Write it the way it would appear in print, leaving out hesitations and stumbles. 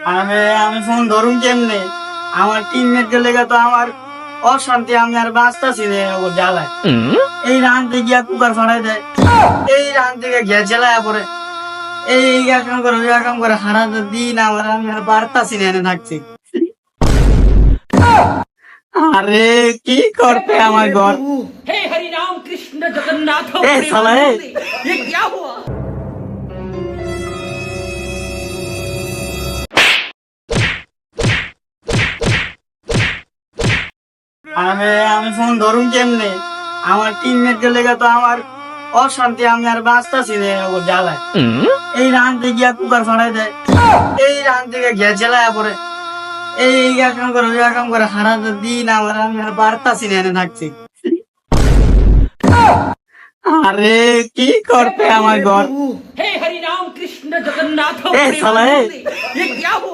আমি ফোন ধরুন কেমনে? আমার টিমমেট লেগে তো আমার অশান্তি, আমি আর বাঁচতাছি রে ও জ্বালায়। এই রান থেকে গিয়া কুকার ফাড়াই দেয়, এই রান থেকে গ্যাস জ্বালায় পরে, এই কাম করে ওই কাম করে হারাতে দিন আমার, আমি আর পারতাছি না এনে থাকছি। আরে কি করতে আমার ঘর। हे हरि राम कृष्ण जगन्नाथ ए साला, ए। ये क्या हुआ? আমি ফোন ধরুন কেমনে? আমার টিমমেট লেগে তো আমার অশান্তি, আমি আর বাঁচতাছি রে ও জ্বালায়। এই রান থেকে গিয়া কুকার ফাড়াই দেয়, এই রান থেকে গ্যাস জ্বালায় পরে, এই কাম করে ওই কাম করে হারাতে দিন আমার, আমি আর পারতাছি না এনে থাকছি। আরে কি করতে আমার ঘর। हे हरि राम कृष्ण जगन्नाथ ए साला, ए। ये क्या हुआ?